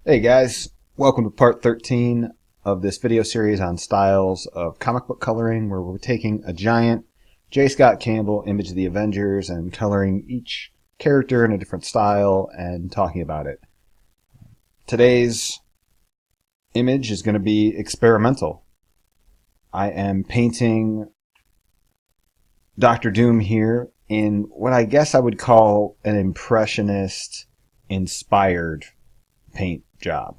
Hey guys, welcome to part 13 of this video series on styles of comic book coloring, where we're taking a giant J. Scott Campbell image of the Avengers and coloring each character in a different style and talking about it. Today's image is going to be experimental. I am painting Doctor Doom here in what I guess I would call an impressionist inspired paint job.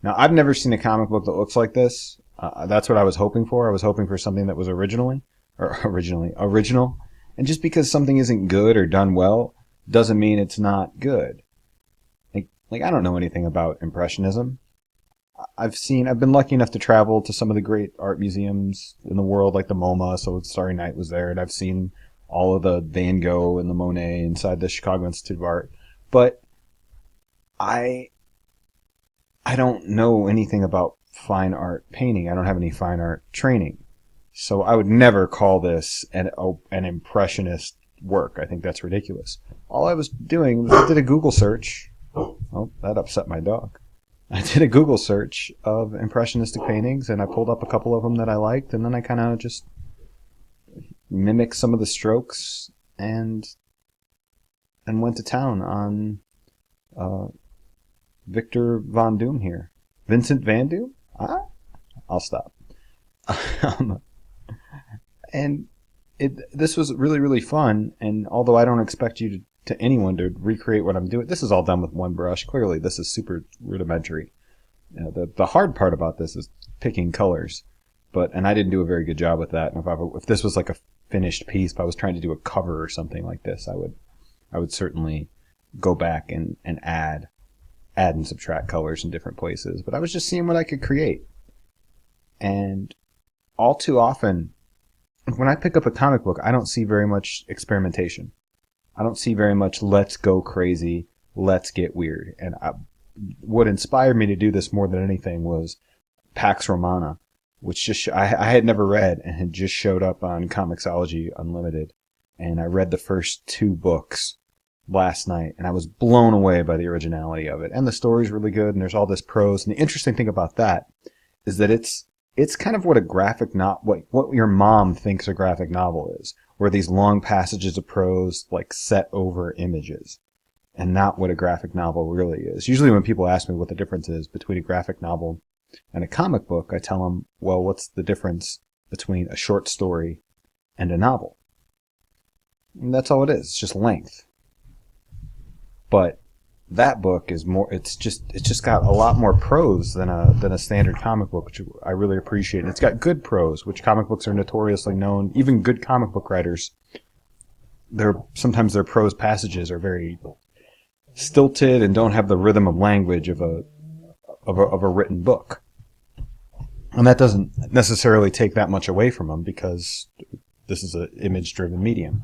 Now, I've never seen a comic book that looks like this. That's what I was hoping for. I was hoping for something that was original. And just because something isn't good or done well doesn't mean it's not good. Like I don't know anything about Impressionism. I've been lucky enough to travel to some of the great art museums in the world, like the MoMA, so Starry Night was there, and I've seen all of the Van Gogh and the Monet inside the Chicago Institute of Art. But I don't know anything about fine art painting. I don't have any fine art training. So I would never call this an impressionist work. I think that's ridiculous. All I was doing was I did a Google search. Oh, that upset my dog. I did a Google search of impressionistic paintings, and I pulled up a couple of them that I liked, and then I kind of just mimicked some of the strokes and went to town on Victor Von Doom here. Vincent Van Doom? I'll stop. And this was really, really fun, and although I don't expect you to anyone to recreate what I'm doing, this is all done with one brush. Clearly, this is super rudimentary. The hard part about this is picking colors, and I didn't do a very good job with that. And if this was like a finished piece, if I was trying to do a cover or something like this, I would certainly go back and add and subtract colors in different places. But I was just seeing what I could create. And all too often, when I pick up a comic book, I don't see very much experimentation. I don't see very much let's go crazy, let's get weird. And what inspired me to do this more than anything was Pax Romana, which I had never read and had just showed up on Comixology Unlimited. And I read the first two books last night, and I was blown away by the originality of it. And the story's really good, and there's all this prose. And the interesting thing about that is that it's kind of what a graphic what your mom thinks a graphic novel is, where these long passages of prose like set over images, and not what a graphic novel really is. Usually when people ask me what the difference is between a graphic novel and a comic book, I tell them, well, what's the difference between a short story and a novel? And that's all it is. It's just length. But that book is more, it's just got a lot more prose than a standard comic book, which I really appreciate. And it's got good prose, which comic books are notoriously known. Even good comic book writers, sometimes their prose passages are very stilted and don't have the rhythm of language of a written book. And that doesn't necessarily take that much away from them, because this is an image-driven medium.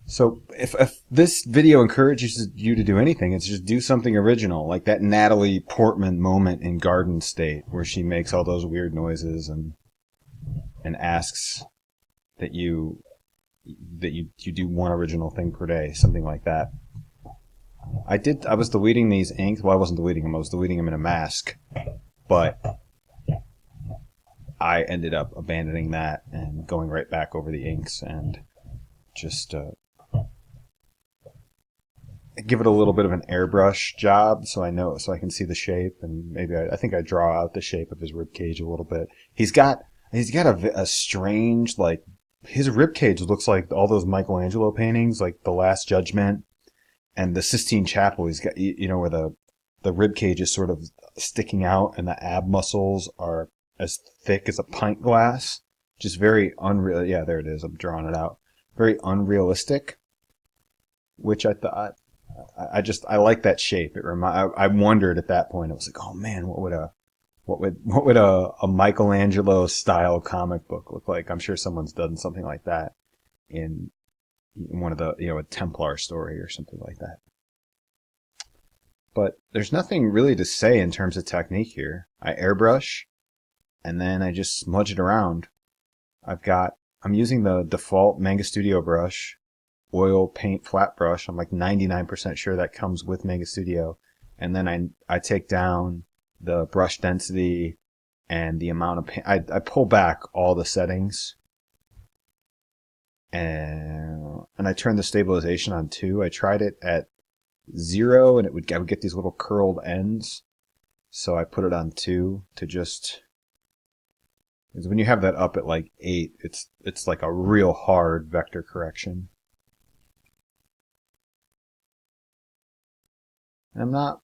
So if this video encourages you to do anything, it's just do something original, like that Natalie Portman moment in Garden State, where she makes all those weird noises and asks that you do one original thing per day, something like that. I was deleting these inks. Well, I wasn't deleting them. I was deleting them in a mask, but I ended up abandoning that and going right back over the inks and just give it a little bit of an airbrush job, so I can see the shape, and maybe I think I draw out the shape of his rib cage a little bit. He's got a strange, like, his rib cage looks like all those Michelangelo paintings, like The Last Judgment and the Sistine Chapel. He's got, where the rib cage is sort of sticking out and the ab muscles are as thick as a pint glass. Just very unreal. Yeah, there it is. I'm drawing it out. Very unrealistic, which I thought. I like that shape. I wondered at that point. I was like, oh man, what would a Michelangelo style comic book look like? I'm sure someone's done something like that in one of the, a Templar story or something like that. But there's nothing really to say in terms of technique here. I airbrush, and then I just smudge it around. I'm using the default Manga Studio brush, oil paint flat brush. I'm like 99% sure that comes with Manga Studio. and then I take down the brush density and the amount of paint. I pull back all the settings, and I turn the stabilization on 2. I tried it at 0, and I would get these little curled ends. So I put it on 2 to just, because when you have that up at like 8, it's like a real hard vector correction. And I'm not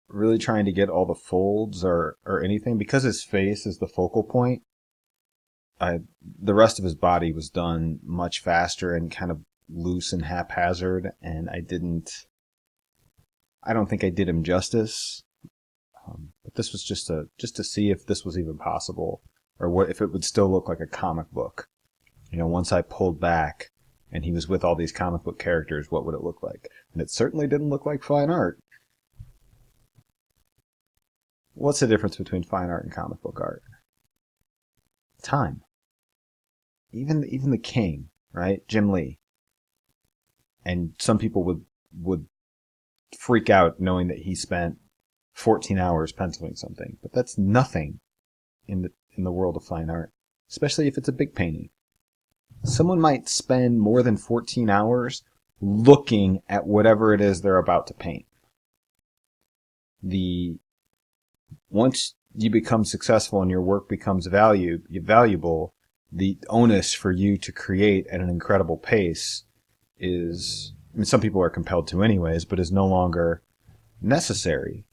really trying to get all the folds or anything, because his face is the focal point. The rest of his body was done much faster and kind of loose and haphazard, and I don't think I did him justice. But this was just to see if this was even possible, or what if it would still look like a comic book. Once I pulled back and he was with all these comic book characters, what would it look like? And it certainly didn't look like fine art. What's the difference between fine art and comic book art? Time. Even the king, right? Jim Lee. And some people would freak out knowing that he spent 14 hours penciling something, but that's nothing in the world of fine art, especially if it's a big painting. Someone might spend more than 14 hours looking at whatever it is they're about to paint. Once you become successful and your work becomes valuable, the onus for you to create at an incredible pace is, some people are compelled to anyways, but is no longer necessary.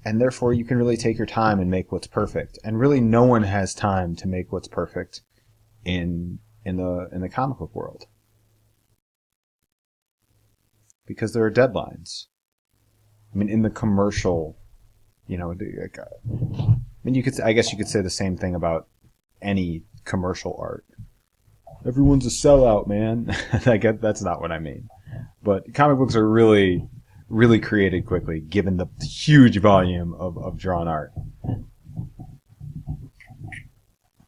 And therefore you can really take your time and make what's perfect. And really no one has time to make what's perfect in the comic book world, because there are deadlines. In the commercial, I guess you could say the same thing about any commercial art. Everyone's a sellout, man. That's not what I mean. But comic books are really, really created quickly, given the huge volume of drawn art.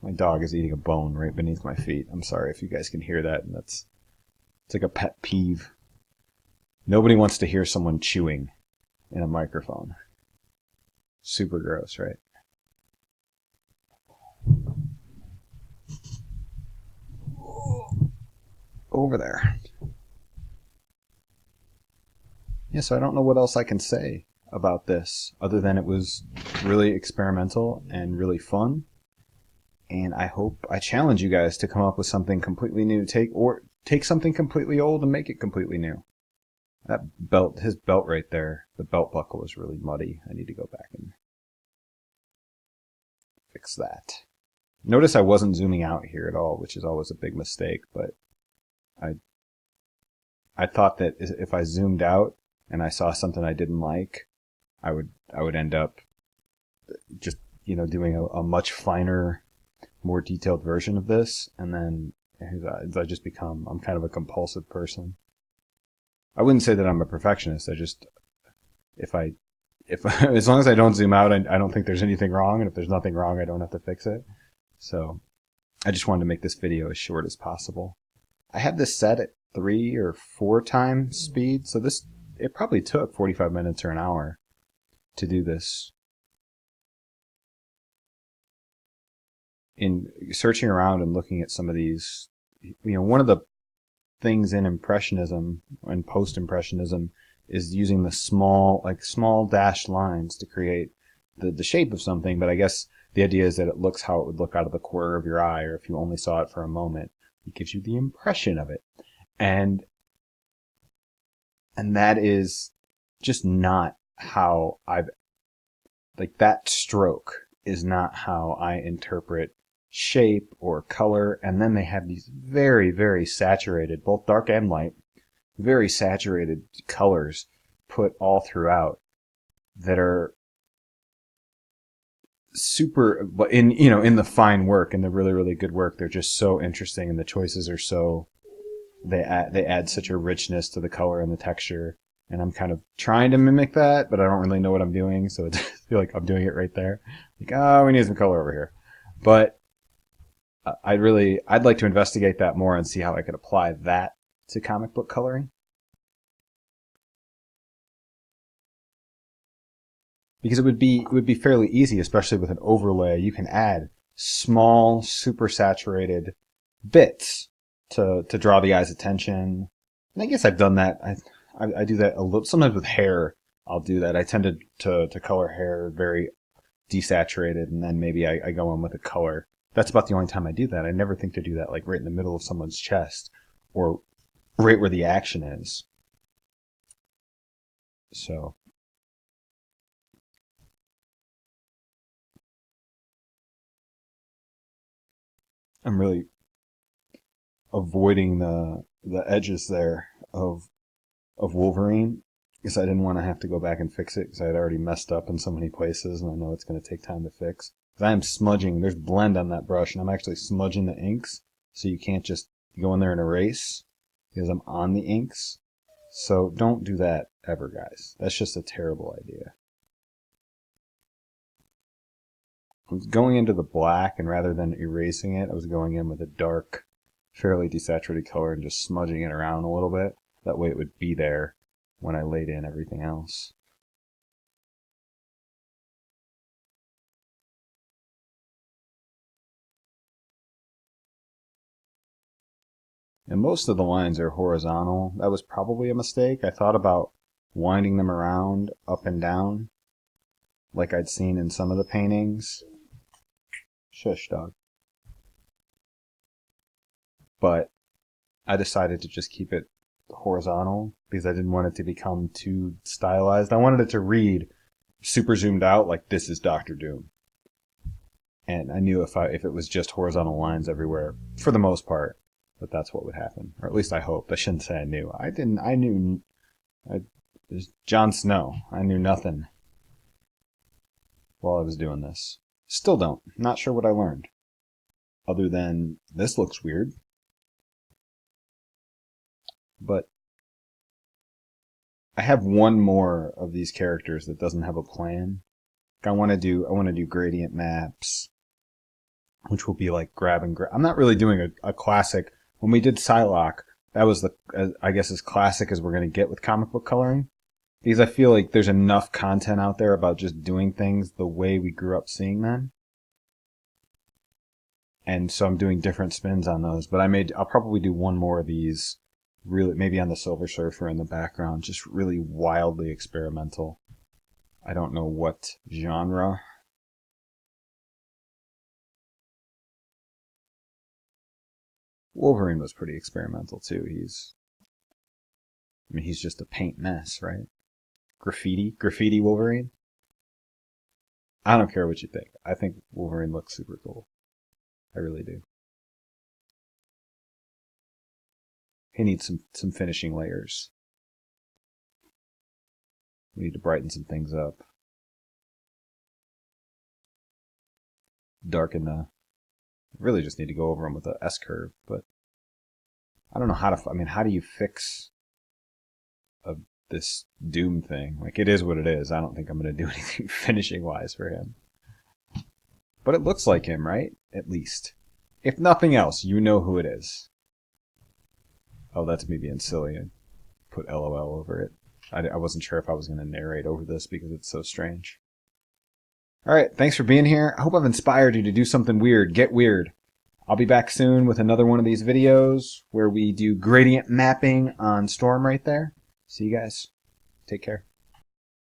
My dog is eating a bone right beneath my feet. I'm sorry if you guys can hear that. It's like a pet peeve. Nobody wants to hear someone chewing in a microphone. Super gross, right? Over there. Yeah, so I don't know what else I can say about this, other than it was really experimental and really fun. And I challenge you guys to come up with something completely new. Take something completely old and make it completely new. His belt right there, the belt buckle is really muddy. I need to go back and fix that. Notice I wasn't zooming out here at all, which is always a big mistake, but I thought that if I zoomed out and I saw something I didn't like, I would end up just, doing a much finer, more detailed version of this, and then I'm kind of a compulsive person. I wouldn't say that I'm a perfectionist. As long as I don't zoom out, I don't think there's anything wrong, and if there's nothing wrong, I don't have to fix it. So I just wanted to make this video as short as possible. I had this set at 3 or 4 times speed, so it probably took 45 minutes or an hour to do this. In searching around and looking at some of these, one of the things in Impressionism and Post-Impressionism is using the small dashed lines to create the shape of something, but I guess the idea is that it looks how it would look out of the corner of your eye, or if you only saw it for a moment, it gives you the impression of it. And that is just not how that stroke is not how I interpret shape or color. And then they have these very, very saturated, both dark and light, very saturated colors put all throughout that are super, but in the fine work and the really, really good work, they're just so interesting, and the choices are so, they add such a richness to the color and the texture. And I'm kind of trying to mimic that, but I don't really know what I'm doing, so I feel like I'm doing it right there. We need some color over here. But I'd like to investigate that more and see how I could apply that to comic book coloring. because it would be fairly easy, especially with an overlay. You can add small, super saturated bits to draw the eye's attention. And I guess I've done that. I do that a little sometimes with hair. I'll do that. I tend to color hair very desaturated, and then maybe I go in with a color. That's about the only time I do that. I never think to do that like right in the middle of someone's chest or right where the action is. So I'm really avoiding the edges there of Wolverine because I didn't want to have to go back and fix it because I had already messed up in so many places, and I know it's going to take time to fix. Because I am smudging. There's blend on that brush, and I'm actually smudging the inks, so you can't just go in there and erase because I'm on the inks. So don't do that ever, guys. That's just a terrible idea. I was going into the black, and rather than erasing it, I was going in with a dark, fairly desaturated color and just smudging it around a little bit. That way it would be there when I laid in everything else. And most of the lines are horizontal. That was probably a mistake. I thought about winding them around up and down like I'd seen in some of the paintings. Shush, dog. But I decided to just keep it horizontal because I didn't want it to become too stylized. I wanted it to read super zoomed out like this is Doctor Doom. And I knew if it was just horizontal lines everywhere, for the most part, that's what would happen. Or at least I hoped. I shouldn't say I knew. I didn't. I knew. Jon Snow. I knew nothing while I was doing this. Still don't. Not sure what I learned. Other than, this looks weird. But I have one more of these characters that doesn't have a plan. I want to do gradient maps, which will be like grab and grab. I'm not really doing a classic. When we did Psylocke, that was I guess as classic as we're going to get with comic book coloring. Because I feel like there's enough content out there about just doing things the way we grew up seeing them. And so I'm doing different spins on those. But I'll probably do one more of these, really, maybe on the Silver Surfer in the background, just really wildly experimental. I don't know what genre. Wolverine was pretty experimental too. He's just a paint mess, right? Graffiti Wolverine. I don't care what you think. I think Wolverine looks super cool. I really do. He needs some finishing layers. We need to brighten some things up. Darken the... Really just need to go over them with a S-curve, but I don't know how to... how do you fix this Doom thing? Like, it is what it is. I don't think I'm going to do anything finishing-wise for him. But it looks like him, right? At least. If nothing else, you know who it is. Oh, that's me being silly and put LOL over it. I wasn't sure if I was going to narrate over this because it's so strange. Alright, thanks for being here. I hope I've inspired you to do something weird. Get weird. I'll be back soon with another one of these videos where we do gradient mapping on Storm right there. See you guys. Take care.